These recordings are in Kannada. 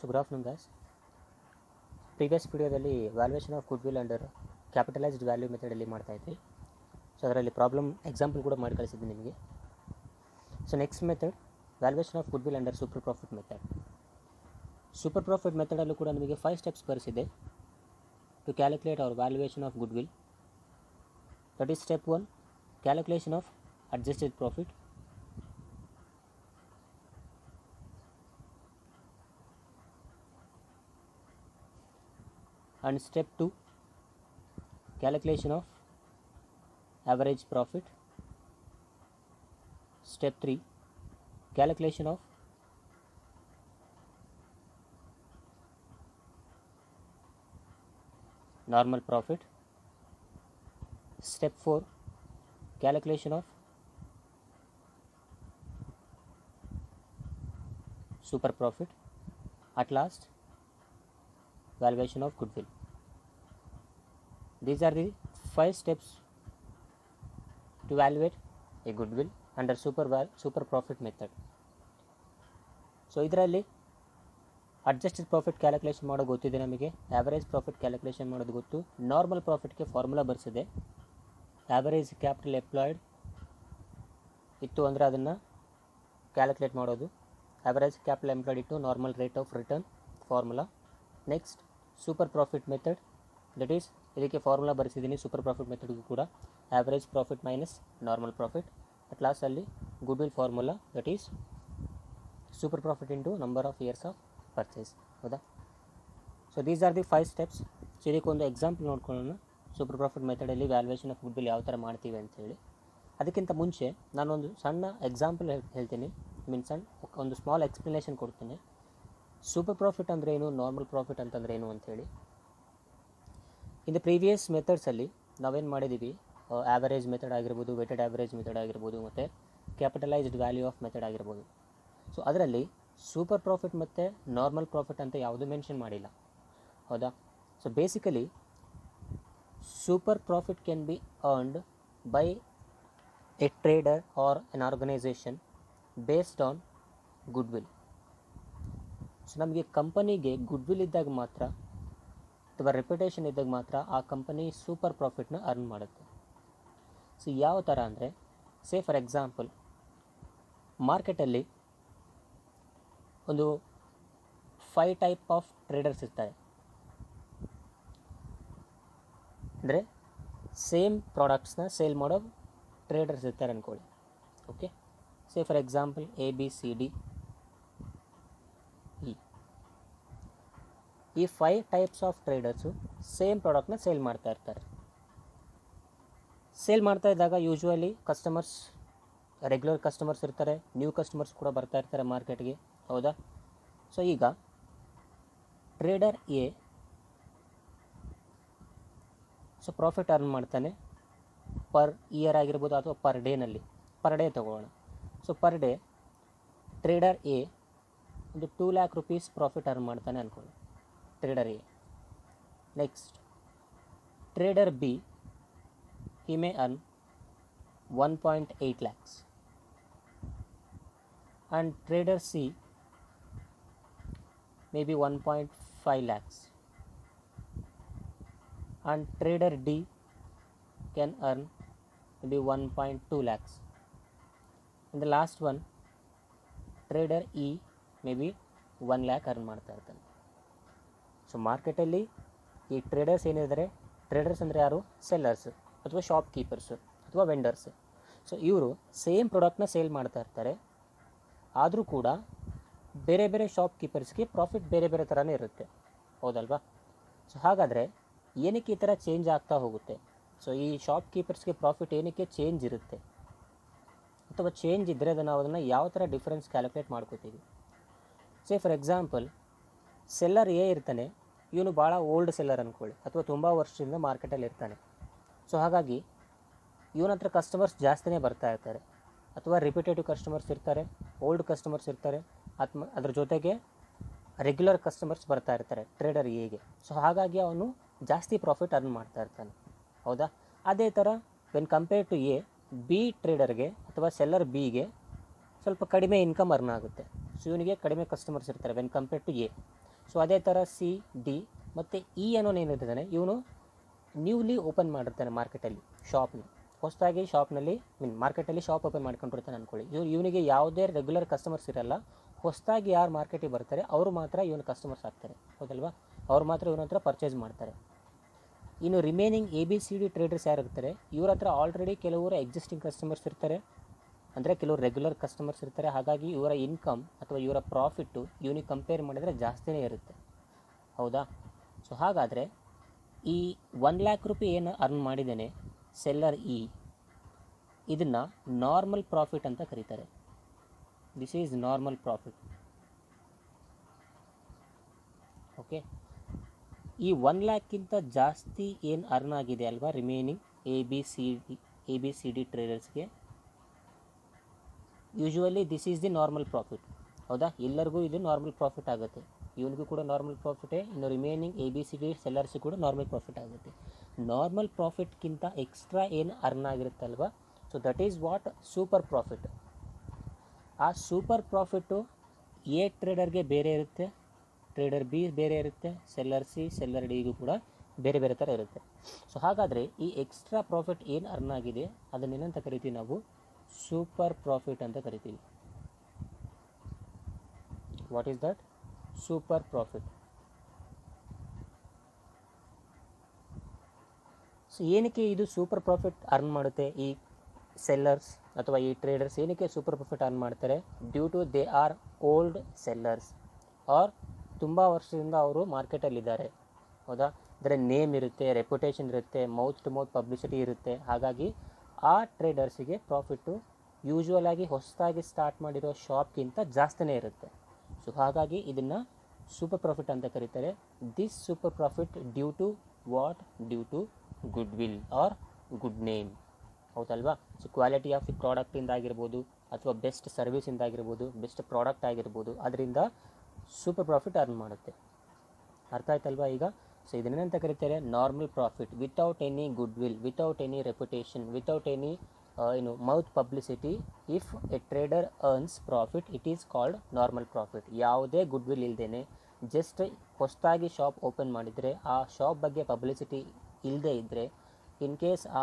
So good afternoon guys. Previous ವಿಡಿಯೋದಲ್ಲಿ valuation of goodwill under capitalised value ಮೆಥಡಲ್ಲಿ ಮಾಡ್ತಾ ಇದ್ವಿ. ಸೊ ಅದರಲ್ಲಿ ಪ್ರಾಬ್ಲಮ್ ಎಕ್ಸಾಂಪಲ್ ಕೂಡ ಮಾಡಿ ಕಳಿಸಿದ್ದೀನಿ ನಿಮಗೆ. So next method valuation of goodwill under super profit method. Super profit ಮೆಥಡಲ್ಲೂ ಕೂಡ ನಿಮಗೆ 5 ಸ್ಟೆಪ್ಸ್ ಬರೆಸಿದೆ to calculate our valuation of goodwill. That is step 1, calculation of adjusted profit. And step 2, calculation of average profit. Step 3, calculation of normal profit. Step 4, calculation of super profit. At last, valuation of goodwill. These are the 5 steps to evaluate a goodwill under super profit method. So ಇದರಲ್ಲಿ ಅಡ್ಜಸ್ಟೆಡ್ ಪ್ರಾಫಿಟ್ ಕ್ಯಾಲ್ಕುಲೇಷನ್ ಮಾಡೋದು ಗೊತ್ತಿದೆ ನಮಗೆ, ಆ್ಯಾವರೇಜ್ ಪ್ರಾಫಿಟ್ ಕ್ಯಾಲ್ಕುಲೇಷನ್ ಮಾಡೋದು ಗೊತ್ತು, ನಾರ್ಮಲ್ ಪ್ರಾಫಿಟ್ಗೆ ಫಾರ್ಮುಲಾ ಬರ್ಸಿದೆ. ಆ್ಯಾವರೇಜ್ ಕ್ಯಾಪಿಟಲ್ ಎಂಪ್ಲಾಯ್ಡ್ ಇತ್ತು ಅಂದರೆ ಅದನ್ನು ಕ್ಯಾಲ್ಕುಲೇಟ್ ಮಾಡೋದು. ಆ್ಯಾವರೇಜ್ ಕ್ಯಾಪಿಟಲ್ ಎಂಪ್ಲಾಯ್ಡ್ ಇಟ್ಟು normal rate of return formula. Next super profit method, that is ಇದಕ್ಕೆ ಫಾರ್ಮುಲಾ ಬರೆಸಿದ್ದೀನಿ ಸೂಪರ್ ಪ್ರಾಫಿಟ್ ಮೆಥಡ್ಗೂ ಕೂಡ, average profit minus normal profit. At ಲಾಸ್ಟಲ್ಲಿ goodwill formula, that is super profit into number of years of purchase. ಹೌದಾ? So these are the 5 steps. So ಇದಕ್ಕೊಂದು ಎಕ್ಸಾಂಪಲ್ ನೋಡ್ಕೊಳ್ಳೋಣ, ಸೂಪರ್ ಪ್ರಾಫಿಟ್ ಮೆಥಡಲ್ಲಿ ವ್ಯಾಲ್ಯೂಯೇಷನ್ ಆಫ್ ಗುಡ್ ವಿಲ್ ಯಾವ ಥರ ಮಾಡ್ತೀವಿ ಅಂತೇಳಿ. ಅದಕ್ಕಿಂತ ಮುಂಚೆ ನಾನೊಂದು ಸಣ್ಣ ಎಕ್ಸಾಂಪಲ್ ಹೇಳ್ತೀನಿ, ಒಂದು ಸ್ಮಾಲ್ ಎಕ್ಸ್ಪ್ಲನೇಷನ್ ಕೊಡ್ತೀನಿ. ಸೂಪರ್ ಪ್ರಾಫಿಟ್ ಅಂದರೆ ಏನು, ನಾರ್ಮಲ್ ಪ್ರಾಫಿಟ್ ಅಂತಂದರೆ ಏನು ಅಂಥೇಳಿ. ಇನ್ ದ ಪ್ರೀವಿಯಸ್ ಮೆಥಡ್ಸಲ್ಲಿ ನಾವೇನು ಮಾಡಿದ್ದೀವಿ, ಆ್ಯಾವರೇಜ್ ಮೆಥಡ್ ಆಗಿರ್ಬೋದು, ವೆಟೆಡ್ ಆ್ಯಾವರೇಜ್ ಮೆಥಡ್ ಆಗಿರ್ಬೋದು, ಮತ್ತು ಕ್ಯಾಪಿಟಲೈಸ್ಡ್ ವ್ಯಾಲ್ಯೂ ಆಫ್ ಮೆಥಡ್ ಆಗಿರ್ಬೋದು. ಸೊ ಅದರಲ್ಲಿ ಸೂಪರ್ ಪ್ರಾಫಿಟ್ ಮತ್ತು ನಾರ್ಮಲ್ ಪ್ರಾಫಿಟ್ ಅಂತ ಯಾವುದೂ ಮೆನ್ಷನ್ ಮಾಡಿಲ್ಲ. ಹೌದಾ? So basically super profit can be earned by a trader or an organisation based on goodwill. So ನಮಗೆ ಕಂಪನಿಗೆ ಗುಡ್ ವಿಲ್ ಇದ್ದಾಗ ಮಾತ್ರ ಅಥವಾ ರೆಪ್ಯುಟೇಷನ್ ಇದ್ದಾಗ ಮಾತ್ರ ಆ ಕಂಪನಿ ಸೂಪರ್ ಪ್ರಾಫಿಟ್ನ ಅರ್ನ್ ಮಾಡುತ್ತೆ. ಸೊ ಯಾವ ಥರ ಅಂದರೆ, ಸೇ ಫಾರ್ ಎಕ್ಸಾಂಪಲ್ ಮಾರ್ಕೆಟಲ್ಲಿ ಒಂದು 5 ಟೈಪ್ ಆಫ್ ಟ್ರೇಡರ್ಸ್ ಇರ್ತಾರೆ. ಅಂದರೆ ಸೇಮ್ ಪ್ರಾಡಕ್ಟ್ಸ್ನ ಸೇಲ್ ಮಾಡೋ ಟ್ರೇಡರ್ಸ್ ಇರ್ತಾರೆ ಅಂದ್ಕೊಳ್ಳಿ. Okay, say for example ABCD E. ಈ 5 ಟೈಪ್ಸ್ ಆಫ್ ಟ್ರೇಡರ್ಸು ಸೇಮ್ ಪ್ರಾಡಕ್ಟ್ನ ಸೇಲ್ ಮಾಡ್ತಾ ಇರ್ತಾರೆ. ಸೇಲ್ ಮಾಡ್ತಾ ಇದ್ದಾಗ ಯೂಶ್ವಲಿ ಕಸ್ಟಮರ್ಸ್, ರೆಗ್ಯುಲರ್ ಕಸ್ಟಮರ್ಸ್ ಇರ್ತಾರೆ, ನ್ಯೂ ಕಸ್ಟಮರ್ಸ್ ಕೂಡ ಬರ್ತಾ ಇರ್ತಾರೆ ಮಾರ್ಕೆಟ್ಗೆ. ಹೌದಾ? ಸೊ ಈಗ trader A so profit earn ಮಾಡ್ತಾನೆ ಪರ್ ಇಯರ್ ಆಗಿರ್ಬೋದು ಅಥವಾ ಪರ್ ಡೇನಲ್ಲಿ. ಪರ್ ಡೇ ತೊಗೊಳ್ಳೋಣ. So per day trader A ಒಂದು 2 lakh rupees ಪ್ರಾಫಿಟ್ ಅರ್ನ್ ಮಾಡ್ತಾನೆ ಅಂದ್ಕೊಳ್ಳಿ, trader A. Next trader B, he may earn 1.8 lakhs, and trader C maybe 1.5 lakhs, and trader D can earn maybe 1.2 lakhs, and the last one trader E maybe 1 lakh earn ಮಾಡ್ತಾ ಇರ್ತಾನೆ. ಸೊ ಮಾರ್ಕೆಟಲ್ಲಿ ಈ ಟ್ರೇಡರ್ಸ್ ಏನಿದ್ದಾರೆ, ಟ್ರೇಡರ್ಸ್ ಅಂದರೆ ಯಾರು? ಸೆಲ್ಲರ್ಸ್ ಅಥವಾ ಶಾಪ್ ಕೀಪರ್ಸು ಅಥವಾ ವೆಂಡರ್ಸ್. ಸೊ ಇವರು ಸೇಮ್ ಪ್ರಾಡಕ್ಟ್ನ ಸೇಲ್ ಮಾಡ್ತಾ ಇರ್ತಾರೆ, ಆದರೂ ಕೂಡ ಬೇರೆ ಬೇರೆ ಶಾಪ್ ಕೀಪರ್ಸ್ಗೆ ಪ್ರಾಫಿಟ್ ಬೇರೆ ಬೇರೆ ಥರನೇ ಇರುತ್ತೆ. ಹೌದಲ್ವಾ? ಸೊ ಹಾಗಾದರೆ ಏನಕ್ಕೆ ಈ ಥರ ಚೇಂಜ್ ಆಗ್ತಾ ಹೋಗುತ್ತೆ? ಸೊ ಈ ಶಾಪ್ ಕೀಪರ್ಸ್ಗೆ ಪ್ರಾಫಿಟ್ ಏನಕ್ಕೆ ಚೇಂಜ್ ಇರುತ್ತೆ, ಅಥವಾ ಚೇಂಜ್ ಇದ್ದರೆ ಅದನ್ನು ಯಾವ ಥರ ಡಿಫ್ರೆನ್ಸ್ ಕ್ಯಾಲ್ಕುಲೇಟ್ ಮಾಡ್ಕೋತೀವಿ? Say for example seller A ಇರ್ತಾನೆ, ಇವನು ಭಾಳ ಓಲ್ಡ್ ಸೆಲ್ಲರ್ ಅಂದ್ಕೊಳ್ಳಿ, ಅಥವಾ ತುಂಬ ವರ್ಷದಿಂದ ಮಾರ್ಕೆಟಲ್ಲಿ ಇರ್ತಾನೆ. ಸೊ ಹಾಗಾಗಿ ಇವನ ಹತ್ರ ಕಸ್ಟಮರ್ಸ್ ಜಾಸ್ತಿನೇ ಬರ್ತಾ ಇರ್ತಾರೆ, ಅಥವಾ ರಿಪಿಟೇಟಿವ್ ಕಸ್ಟಮರ್ಸ್ ಇರ್ತಾರೆ, ಓಲ್ಡ್ ಕಸ್ಟಮರ್ಸ್ ಇರ್ತಾರೆ, ಅದ್ರ ಜೊತೆಗೆ ರೆಗ್ಯುಲರ್ ಕಸ್ಟಮರ್ಸ್ ಬರ್ತಾ ಇರ್ತಾರೆ ಟ್ರೇಡರ್ ಎಗೆ. ಸೊ ಹಾಗಾಗಿ ಅವನು ಜಾಸ್ತಿ ಪ್ರಾಫಿಟ್ ಅರ್ನ್ ಮಾಡ್ತಾ ಇರ್ತಾನೆ. ಹೌದಾ? ಅದೇ ಥರ when compare to A, B ಟ್ರೇಡರ್ಗೆ ಅಥವಾ ಸೆಲ್ಲರ್ ಬಿಗೆ ಸ್ವಲ್ಪ ಕಡಿಮೆ ಇನ್ಕಮ್ ಅರ್ನ್ ಆಗುತ್ತೆ. ಸೊ ಇವನಿಗೆ ಕಡಿಮೆ ಕಸ್ಟಮರ್ಸ್ ಇರ್ತಾರೆ when compare to A. So ಅದೇ ಥರ ಸಿ ಡಿ ಮತ್ತು ಇ ಅನ್ನೋನು ಏನಿರ್ತಾನೆ ಇವನು ನ್ಯೂಲಿ ಓಪನ್ ಮಾಡಿರ್ತಾನೆ ಮಾರ್ಕೆಟಲ್ಲಿ ಶಾಪ್ನ, ಹೊಸದಾಗಿ ಶಾಪ್ನಲ್ಲಿ ಮಾರ್ಕೆಟಲ್ಲಿ ಶಾಪ್ ಓಪನ್ ಮಾಡ್ಕೊಂಡಿರ್ತಾನೆ ಅಂದ್ಕೊಳ್ಳಿ. ಇವನಿಗೆ ಯಾವುದೇ ರೆಗ್ಯುಲರ್ ಕಸ್ಟಮರ್ಸ್ ಇರಲ್ಲ, ಹೊಸದಾಗಿ ಯಾರು ಮಾರ್ಕೆಟಿಗೆ ಬರ್ತಾರೆ ಅವರು ಮಾತ್ರ ಇವನ ಕಸ್ಟಮರ್ಸ್ ಆಗ್ತಾರೆ, ಹೌದಲ್ವಾ? ಅವ್ರು ಮಾತ್ರ ಇವನ ಹತ್ರ ಪರ್ಚೇಸ್ ಮಾಡ್ತಾರೆ. ಇನ್ನು remaining A B C D traders ಯಾರು ಇರ್ತಾರೆ, ಇವ್ರ ಹತ್ರ ಆಲ್ರೆಡಿ ಕೆಲವರು ಎಕ್ಸಿಸ್ಟಿಂಗ್ ಕಸ್ಟಮರ್ಸ್ ಇರ್ತಾರೆ, ಅಂದರೆ ಕೆಲವರು ರೆಗ್ಯುಲರ್ ಕಸ್ಟಮರ್ಸ್ ಇರ್ತಾರೆ. ಹಾಗಾಗಿ ಇವರ ಇನ್ಕಮ್ ಅಥವಾ ಇವರ ಪ್ರಾಫಿಟ್ಟು ಇವನಿಗೆ ಕಂಪೇರ್ ಮಾಡಿದರೆ ಜಾಸ್ತಿನೇ ಇರುತ್ತೆ, ಹೌದಾ? ಸೊ ಹಾಗಾದರೆ ಈ 1,00,000 ರೂಪಾಯಿ ಏನು ಅರ್ನ್ ಮಾಡಿದ್ದೇನೆ ಸೆಲ್ಲರ್ ಇದನ್ನು ನಾರ್ಮಲ್ ಪ್ರಾಫಿಟ್ ಅಂತ ಕರೀತಾರೆ. This is normal profit. Okay, ಈ 1,00,000ಕ್ಕಿಂತ ಜಾಸ್ತಿ ಏನು ಅರ್ನ್ ಆಗಿದೆ ಅಲ್ವಾ remaining A B C D ಟ್ರೇಡರ್ಸ್ಗೆ, usually this is the normal profit, ಹೌದಾ? ಎಲ್ಲರಿಗೂ ಇದು ನಾರ್ಮಲ್ ಪ್ರಾಫಿಟ್ ಆಗುತ್ತೆ. ಇವನಿಗೂ ಕೂಡ ನಾರ್ಮಲ್ ಪ್ರಾಫಿಟೇ, ಇನ್ನು remaining A B C D ಸೆಲ್ಲರ್ಸಿಗೂ ಕೂಡ ನಾರ್ಮಲ್ ಪ್ರಾಫಿಟ್ ಆಗುತ್ತೆ. ನಾರ್ಮಲ್ ಪ್ರಾಫಿಟ್ಗಿಂತ ಎಕ್ಸ್ಟ್ರಾ ಏನು ಅರ್ನ್ ಆಗಿರುತ್ತಲ್ವ, so that is what super profit. ಆ ಸೂಪರ್ ಪ್ರಾಫಿಟ್ಟು ಎ ಟ್ರೇಡರ್ಗೆ ಬೇರೆ ಇರುತ್ತೆ, ಟ್ರೇಡರ್ ಬಿ ಬೇರೆ ಇರುತ್ತೆ, ಸೆಲ್ಲರ್ ಸಿ ಸೆಲ್ಲರ್ ಡಿಗೂ ಕೂಡ ಬೇರೆ ಬೇರೆ ಥರ ಇರುತ್ತೆ. ಸೊ ಹಾಗಾದರೆ ಈ ಎಕ್ಸ್ಟ್ರಾ ಪ್ರಾಫಿಟ್ ಏನು ಅರ್ನ್ ಆಗಿದೆ ಅದನ್ನೇನಂತ ಕರಿತೀವಿ ನಾವು? ಸೂಪರ್ ಪ್ರಾಫಿಟ್ ಅಂತ ಕರಿತೀವಿ. What is that? Super profit. So ಏನಕ್ಕೆ ಇದು ಸೂಪರ್ ಪ್ರಾಫಿಟ್ ಅರ್ನ್ ಮಾಡುತ್ತೆ ಈ ಸೆಲ್ಲರ್ಸ್ ಅಥವಾ ಈ ಟ್ರೇಡರ್ಸ್? ಏನಕ್ಕೆ ಸೂಪರ್ ಪ್ರಾಫಿಟ್ ಅರ್ನ್ ಮಾಡ್ತಾರೆ? Due to they are old sellers, or ತುಂಬ ವರ್ಷದಿಂದ ಅವರು ಮಾರ್ಕೆಟಲ್ಲಿದ್ದಾರೆ, ಹೌದಾ? ಅದರ ನೇಮ್ ಇರುತ್ತೆ, ರೆಪ್ಯುಟೇಷನ್ ಇರುತ್ತೆ, ಮೌತ್ ಟು ಮೌತ್ ಪಬ್ಲಿಸಿಟಿ ಇರುತ್ತೆ. ಹಾಗಾಗಿ ಆ ಟ್ರೇಡರ್ಸಿಗೆ ಪ್ರಾಫಿಟ್ಟು ಯೂಶ್ವಲ್ ಆಗಿ ಹೊಸದಾಗಿ ಸ್ಟಾರ್ಟ್ ಮಾಡಿರೋ ಶಾಪ್ಗಿಂತ ಜಾಸ್ತಿನೇ ಇರುತ್ತೆ. ಸೊ ಹಾಗಾಗಿ ಇದನ್ನು ಸೂಪರ್ ಪ್ರಾಫಿಟ್ ಅಂತ ಕರೀತಾರೆ. This super profit due to what? Due to goodwill or good name, ಹೌದಲ್ವಾ? ಸೊ ಕ್ವಾಲಿಟಿ ಆಫ್ ದಿ ಪ್ರಾಡಕ್ಟಿಂದ ಆಗಿರ್ಬೋದು, ಅಥವಾ ಬೆಸ್ಟ್ ಸರ್ವಿಸಿಂದ ಆಗಿರ್ಬೋದು, ಬೆಸ್ಟ್ ಪ್ರಾಡಕ್ಟ್ ಆಗಿರ್ಬೋದು, ಅದರಿಂದ ಸೂಪರ್ ಪ್ರಾಫಿಟ್ ಅರ್ನ್ ಮಾಡುತ್ತೆ. ಅರ್ಥ ಆಯ್ತಲ್ವಾ ಈಗ? ಸೊ ಇದನ್ನೇನಂತ ಕರೀತಾರೆ? Normal profit. Without any good will, without any reputation, without any mouth publicity, if A trader earns profit it is called normal profit. ಯಾವುದೇ ಗುಡ್ ವಿಲ್ ಇಲ್ಲದೇ ಜಸ್ಟ್ ಹೊಸದಾಗಿ ಶಾಪ್ ಓಪನ್ ಮಾಡಿದರೆ, ಆ ಶಾಪ್ ಬಗ್ಗೆ ಪಬ್ಲಿಸಿಟಿ ಇಲ್ಲದೇ ಇದ್ದರೆ, ಇನ್ ಕೇಸ್ ಆ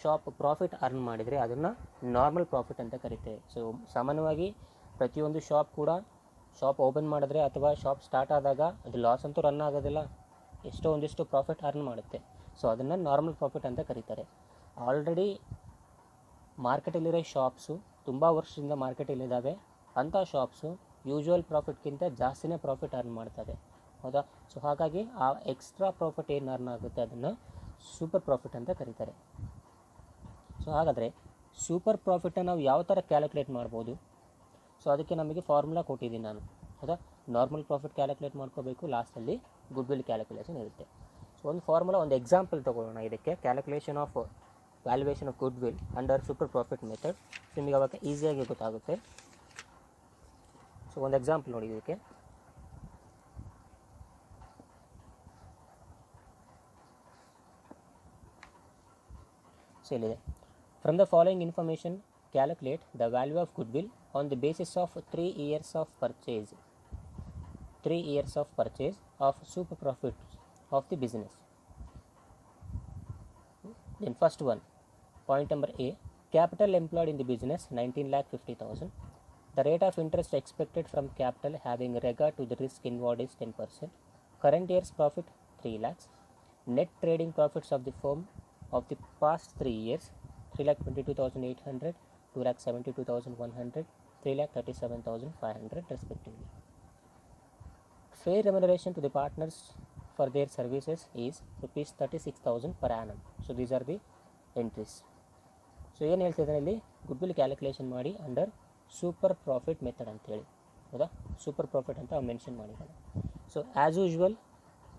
ಶಾಪ್ ಪ್ರಾಫಿಟ್ ಅರ್ನ್ ಮಾಡಿದರೆ ಅದನ್ನು ನಾರ್ಮಲ್ ಪ್ರಾಫಿಟ್ ಅಂತ ಕರೀತೇವೆ. ಸೊ ಸಾಮಾನ್ಯವಾಗಿ ಪ್ರತಿಯೊಂದು ಶಾಪ್ ಕೂಡ ಶಾಪ್ ಓಪನ್ ಮಾಡಿದ್ರೆ ಅಥವಾ ಶಾಪ್ ಸ್ಟಾರ್ಟ್ ಆದಾಗ ಅದು ಲಾಸ್ ಅಂತೂ ರನ್ ಆಗೋದಿಲ್ಲ, ಎಷ್ಟೋ ಒಂದಿಷ್ಟು ಪ್ರಾಫಿಟ್ ಅರ್ನ್ ಮಾಡುತ್ತೆ. ಸೊ ಅದನ್ನು ನಾರ್ಮಲ್ ಪ್ರಾಫಿಟ್ ಅಂತ ಕರೀತಾರೆ. ಆಲ್ರೆಡಿ ಮಾರ್ಕೆಟಲ್ಲಿರೋ ಶಾಪ್ಸು ತುಂಬ ವರ್ಷದಿಂದ ಮಾರ್ಕೆಟಲ್ಲಿದ್ದಾವೆ, ಅಂಥ ಶಾಪ್ಸು ಯೂಶ್ವಲ್ ಪ್ರಾಫಿಟ್ಗಿಂತ ಜಾಸ್ತಿನೇ ಪ್ರಾಫಿಟ್ ಅರ್ನ್ ಮಾಡ್ತವೆ, ಹೌದಾ? ಸೊ ಹಾಗಾಗಿ ಆ ಎಕ್ಸ್ಟ್ರಾ ಪ್ರಾಫಿಟ್ ಏನು ಅರ್ನ್ ಆಗುತ್ತೆ ಅದನ್ನು ಸೂಪರ್ ಪ್ರಾಫಿಟ್ ಅಂತ ಕರೀತಾರೆ. ಸೊ ಹಾಗಾದರೆ ಸೂಪರ್ ಪ್ರಾಫಿಟನ್ನು ನಾವು ಯಾವ ಥರ ಕ್ಯಾಲ್ಕುಲೇಟ್ ಮಾಡ್ಬೋದು? ಸೊ ಅದಕ್ಕೆ ನಮಗೆ ಫಾರ್ಮುಲಾ ಕೊಟ್ಟಿದ್ದೀನಿ ನಾನು, ಹೌದಾ? ನಾರ್ಮಲ್ ಪ್ರಾಫಿಟ್ ಕ್ಯಾಲ್ಕುಲೇಟ್ ಮಾಡ್ಕೋಬೇಕು, ಲಾಸ್ಟಲ್ಲಿ ಗುಡ್ ವಿಲ್ ಕ್ಯಾಲ್ಕುಲೇಷನ್ ಇರುತ್ತೆ. ಸೊ ಒಂದು ಫಾರ್ಮುಲಾ, ಒಂದು ಎಕ್ಸಾಂಪಲ್ ತೊಗೊಳ್ಳೋಣ ಇದಕ್ಕೆ, calculation of valuation of goodwill under super profit method. So ನಿಮಗೆ ಅವಾಗ ಈಸಿಯಾಗಿ ಗೊತ್ತಾಗುತ್ತೆ. ಸೊ ಒಂದು ಎಕ್ಸಾಂಪಲ್ ನೋಡಿ ಇದಕ್ಕೆ. ಸೊ ಇಲ್ಲಿದೆ, from the following information calculate the value of goodwill on the basis of 3 years of purchase. 3 years of purchase of super profits of the business. Then first one, point number A, capital employed in the business 19,50,000. The rate of interest expected from capital having regard to the risk involved is 10%. Current year's profit 3 lakhs. Net trading profits of the firm of the past 3 years 3,22,800, 2,72,100, 3,37,500 respectively. Fair remuneration to the partners for their services is rupees 36,000 per annum. So these are the entries. So ಏನು ಹೇಳ್ತಿದ್ದಾರೆ ಇಲ್ಲಿ? ಗುಡ್ ವಿಲ್ ಕ್ಯಾಲ್ಕುಲೇಷನ್ ಮಾಡಿ ಅಂಡರ್ ಸೂಪರ್ ಪ್ರಾಫಿಟ್ ಮೆಥಡ್ ಅಂತೇಳಿ, ಹೌದಾ? ಸೂಪರ್ ಪ್ರಾಫಿಟ್ ಅಂತ ಮೆನ್ಷನ್ ಮಾಡಿದ್ದಾನೆ. ಸೊ ಆ್ಯಸ್ ಯೂಶ್ವಲ್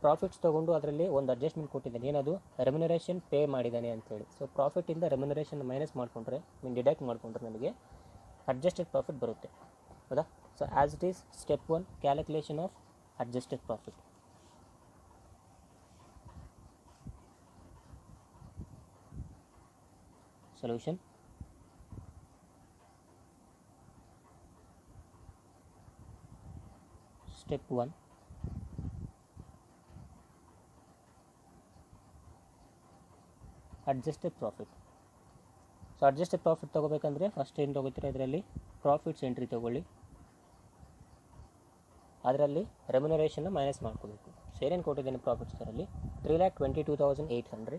ಪ್ರಾಫಿಟ್ಸ್ ತೊಗೊಂಡು ಅದರಲ್ಲಿ ಒಂದು ಅಡ್ಜಸ್ಟ್ಮೆಂಟ್ ಕೊಟ್ಟಿದ್ದಾನೆ, ಏನದು? ರೆಮ್ಯುನರೇಷನ್ ಪೇ ಮಾಡಿದ್ದಾನೆ ಅಂತೇಳಿ. ಸೊ ಪ್ರಾಫಿಟಿಂದ ರೆಮ್ಯುನರೇಷನ್ ಮೈನಸ್ ಮಾಡಿಕೊಂಡ್ರೆ, ಡಿಡಕ್ಟ್ ಮಾಡಿಕೊಂಡ್ರೆ ನಮಗೆ ಅಡ್ಜಸ್ಟೆಡ್ ಪ್ರಾಫಿಟ್ ಬರುತ್ತೆ, ಹೌದಾ? So as it is step 1, calculation of adjusted profit. Solution, step 1, adjusted profit. So adjusted profit ತೊಗೋಬೇಕಂದ್ರೆ ಫಸ್ಟ್ ಏನು ತೊಗೋತೀರ, ಇದರಲ್ಲಿ ಪ್ರಾಫಿಟ್ಸ್ ಎಂಟ್ರಿ ತೊಗೊಳ್ಳಿ, ಅದರಲ್ಲಿ ರೆಮ್ಯುನರೇಷನ್ನ ಮೈನಸ್ ಮಾಡ್ಕೋಬೇಕು. ಸೊ ಏನೇನು ಕೊಟ್ಟಿದ್ದೇನೆ ಪ್ರಾಫಿಟ್ಸ್ ಅದರಲ್ಲಿ 3,22,800.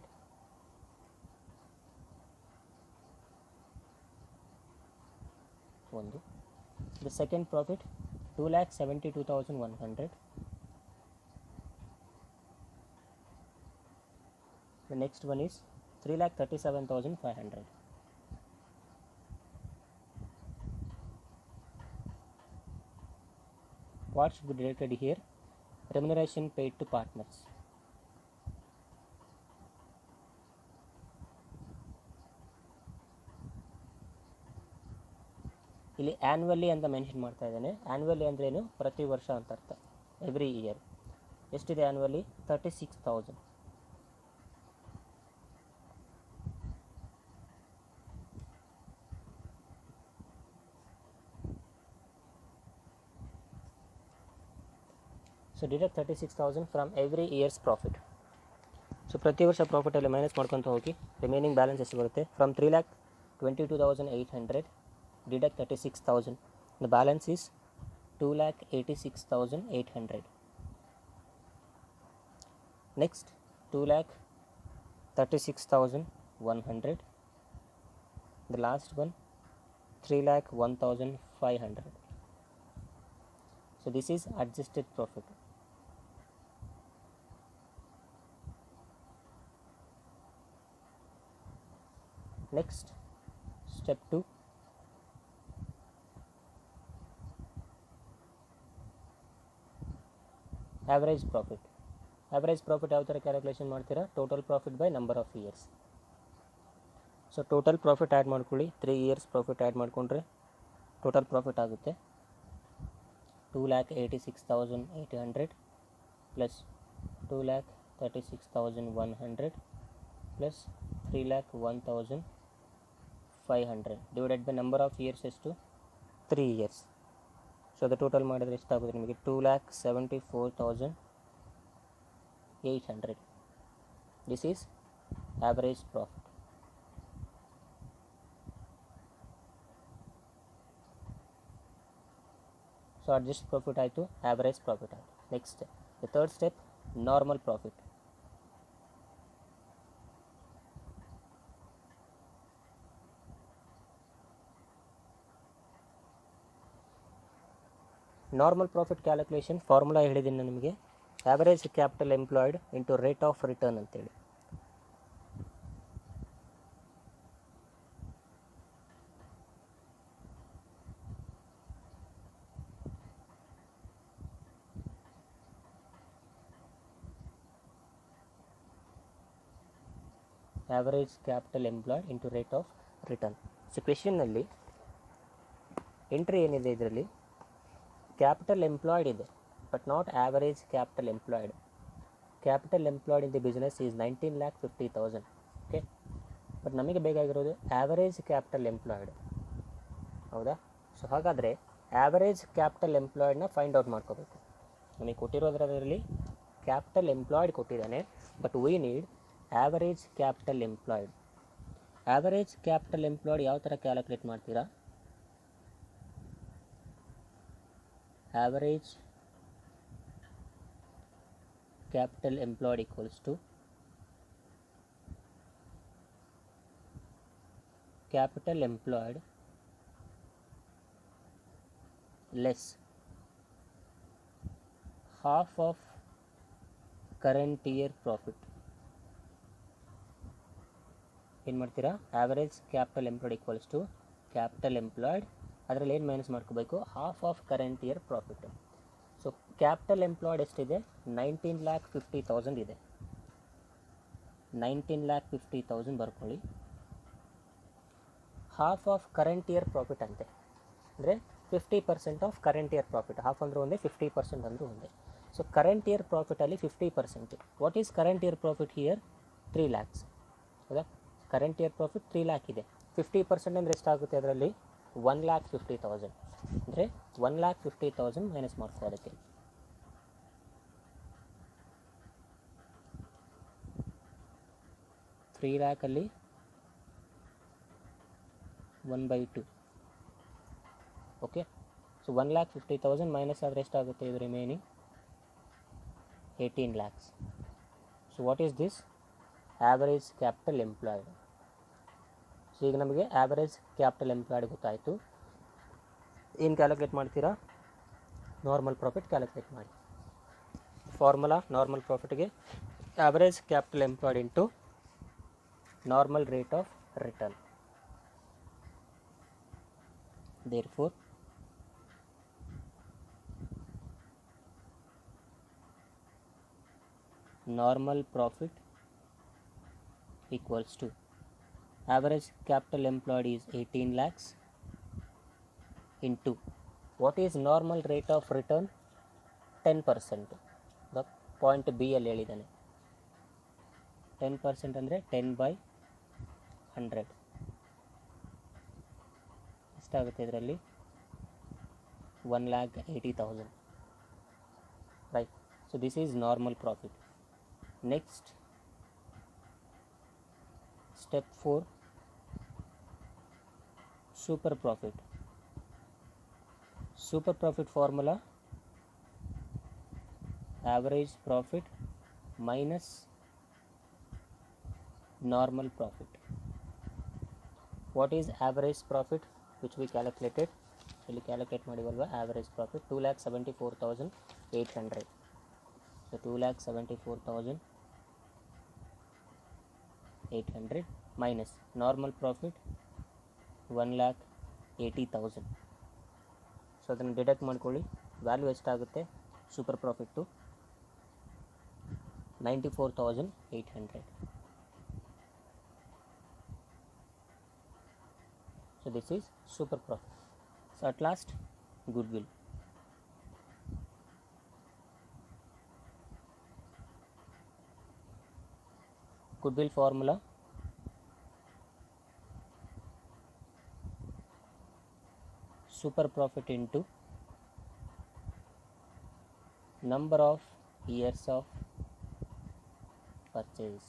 ಒಂದು. The second profit 2,72,100. The next one is 3,37,500. What should be deducted here? Remuneration paid to partners. ಇಲ್ಲಿ ಆ್ಯನ್ಯುವಲಿ ಅಂತ ಮೆನ್ಷನ್ ಮಾಡ್ತಾ ಇದ್ದಾನೆ. ಆ್ಯನ್ಯುವಲಿ ಅಂದ್ರೇನು? ಪ್ರತಿ ವರ್ಷ ಅಂತ ಅರ್ಥ. Every year. ಎಷ್ಟಿದೆ ಆ್ಯನ್ಯುವಲಿ? 36,000. So deduct 36,000 from every year's profit. So ಪ್ರತಿ ವರ್ಷ ಪ್ರಾಫಿಟಲ್ಲಿ ಮೈನಸ್ ಮಾಡ್ಕೊತ ಹೋಗಿ ರಿಮೈನಿಂಗ್ ಬ್ಯಾಲೆನ್ಸ್ ಎಷ್ಟು ಬರುತ್ತೆ? From 3,22,800 deduct 36,000. The balance is 2,86,800. Next 2,36,100. The last one 3,01,500. So this is adjusted profit. Next, step 2. Average profit. Average profit ಯಾವ ಥರ ಕ್ಯಾಲ್ಕುಲೇಷನ್ ಮಾಡ್ತೀರಾ? Total profit by number of years. So total profit add ಮಾಡ್ಕೊಳ್ಳಿ. 3 ಇಯರ್ಸ್ ಪ್ರಾಫಿಟ್ ಆ್ಯಡ್ ಮಾಡಿಕೊಂಡ್ರೆ ಟೋಟಲ್ ಪ್ರಾಫಿಟ್ ಆಗುತ್ತೆ 2,86,800 plus 2,36,100 plus 3,01,500 divided by number of years ಎಷ್ಟು? 3 years. ಸೊ ಅದು ಟೋಟಲ್ ಮಾಡಿದರೆ ಎಷ್ಟಾಗುತ್ತೆ ನಿಮಗೆ? 2,74,800. This is average profit. So adjust profit ಆಯಿತು, ಆ್ಯಾವರೇಜ್ ಪ್ರಾಫಿಟ್ ಆಯಿತು. Next the third step, normal profit. Normal profit calculation formula ಹೇಳಿದ್ದೀನಿ ನಾನು ನಿಮಗೆ. Average capital employed into rate of return ಅಂತೇಳಿ. Average capital employed into rate of return. So ಕ್ವೆಶನ್ನಲ್ಲಿ ಎಂಟ್ರಿ ಏನಿದೆ, ಇದರಲ್ಲಿ ಕ್ಯಾಪಿಟಲ್ ಎಂಪ್ಲಾಯ್ಡ್ ಇದೆ but not average capital employed. Capital employed in the business is 19,50,000. Okay, but ನಮಗೆ ಬೇಕಾಗಿರೋದು ಆ್ಯಾವರೇಜ್ ಕ್ಯಾಪಿಟಲ್ ಎಂಪ್ಲಾಯ್ಡ್. ಹೌದಾ? ಸೊ ಹಾಗಾದರೆ ಆ್ಯಾವರೇಜ್ ಕ್ಯಾಪಿಟಲ್ ಎಂಪ್ಲಾಯ್ಡ್ನ ಫೈಂಡ್ ಔಟ್ ಮಾಡ್ಕೋಬೇಕು. ನಮಗೆ ಕೊಟ್ಟಿರೋದ್ರಲ್ಲಿ ಕ್ಯಾಪಿಟಲ್ ಎಂಪ್ಲಾಯ್ಡ್ ಕೊಟ್ಟಿದ್ದಾನೆ, but we need average capital employed. Average capital employed ಯಾವ ಥರ ಕ್ಯಾಲ್ಕುಲೇಟ್ ಮಾಡ್ತೀರಾ? Average capital employed equals to capital employed less half of current year profit. ಏನು ಮಾಡ್ತೀರಾ? Average capital employed equals to capital employed, ಅದರಲ್ಲಿ ಏನು ಮೈನಸ್ ಮಾಡ್ಕೋಬೇಕು? Half of current year profit. So capital employed ಎಷ್ಟಿದೆ? 19,50,000 ಇದೆ. 19,50,000 ಬರ್ಕೊಳ್ಳಿ. Half of current year profit ಅಂತೆ, ಅಂದರೆ 50% of current year profit. Half ಅಂದರೆ ಒಂದೇ, 50% ಅಂದರೂ ಒಂದೇ. ಸೊ ಕರೆಂಟ್ ಇಯರ್ ಪ್ರಾಫಿಟಲ್ಲಿ 50%. What is current year profit here? 3 lakhs. ಹೌದಾ? ಕರೆಂಟ್ ಇಯರ್ ಪ್ರಾಫಿಟ್ 3 lakh ಇದೆ. 50% ಅಂದರೆ ಎಷ್ಟಾಗುತ್ತೆ? ಅದರಲ್ಲಿ 1,50,000. ಅಂದರೆ 1,50,000 ಮೈನಸ್ ಮಾಡ್ಕೊಳ್ಳೋದಕ್ಕೆ. 3 ಲ್ಯಾಕಲ್ಲಿ 1/2. ಓಕೆ, ಸೊ 1,50,000 ಮೈನಸ್ ಆದರೆ ಎಷ್ಟಾಗುತ್ತೆ ಇದು remaining 18 lakhs. So what is this average capital employed. So ಈಗ ನಮಗೆ ಆ್ಯಾವರೇಜ್ ಕ್ಯಾಪಿಟಲ್ ಎಂಪ್ಲಾಯ್ಡ್ ಗೊತ್ತಾಯಿತು. ಏನು ಕ್ಯಾಲ್ಕುಲೇಟ್ ಮಾಡ್ತೀರಾ? ನಾರ್ಮಲ್ ಪ್ರಾಫಿಟ್ ಕ್ಯಾಲ್ಕುಲೇಟ್ ಮಾಡಿ. ಫಾರ್ಮುಲಾ ನಾರ್ಮಲ್ ಪ್ರಾಫಿಟ್ಗೆ average capital employed into normal rate of return. Therefore, normal profit equals to average capital employed is 18 lakhs into what is normal rate of return 10%. the point B ಅಲ್ಲಿ ಹೇಳಿದ್ದಾನೆ 10% ಅಂದರೆ 10/100 ಎಷ್ಟಾಗುತ್ತೆ ಇದರಲ್ಲಿ 1,80,000, right. So this is normal profit. Next step 4, super profit. Super profit formula average profit minus normal profit. What is average profit which we calculated? ಇಲ್ಲಿ ಕ್ಯಾಲ್ಕುಲೇಟ್ ಮಾಡಿವಲ್ವ average profit 2,74,800. So 2,74,800 minus normal profit 1,80,000. So ಅದನ್ನು ಡಿಡಕ್ಟ್ ಮಾಡ್ಕೊಳ್ಳಿ. ವ್ಯಾಲ್ಯೂ ಎಷ್ಟಾಗುತ್ತೆ super profit 94,800. So this is super profit. So at last, goodwill. Goodwill formula super profit into number of years of purchase.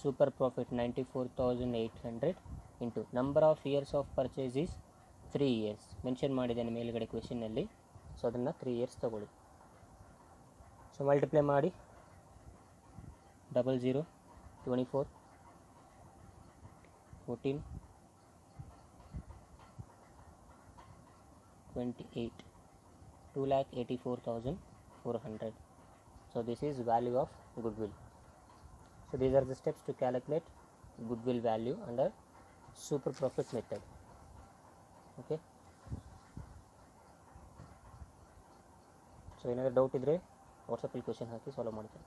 Super profit 94,800 into number of years of purchase is 3 years. Mention ಮಾಡಿದ್ದೇನೆ ಮೇಲ್ಗಡೆ ಕ್ವೆಶನಲ್ಲಿ. ಸೊ ಅದನ್ನು 3 years ತಗೊಳ್ಳಿ. ಸೊ ಮಲ್ಟಿಪ್ಲೈ ಮಾಡಿ 00 24 14 28 2,84,400. So this is value of goodwill. So these are the steps to calculate goodwill value under super profit method. Okay. So ಏನಾದರೂ ಡೌಟ್ ಇದ್ದರೆ ವಾಟ್ಸಪ್ಪಲ್ಲಿ ಕ್ವೆಶನ್ ಹಾಕಿ ಸಾಲ್ವ್ ಮಾಡ್ತೀನಿ.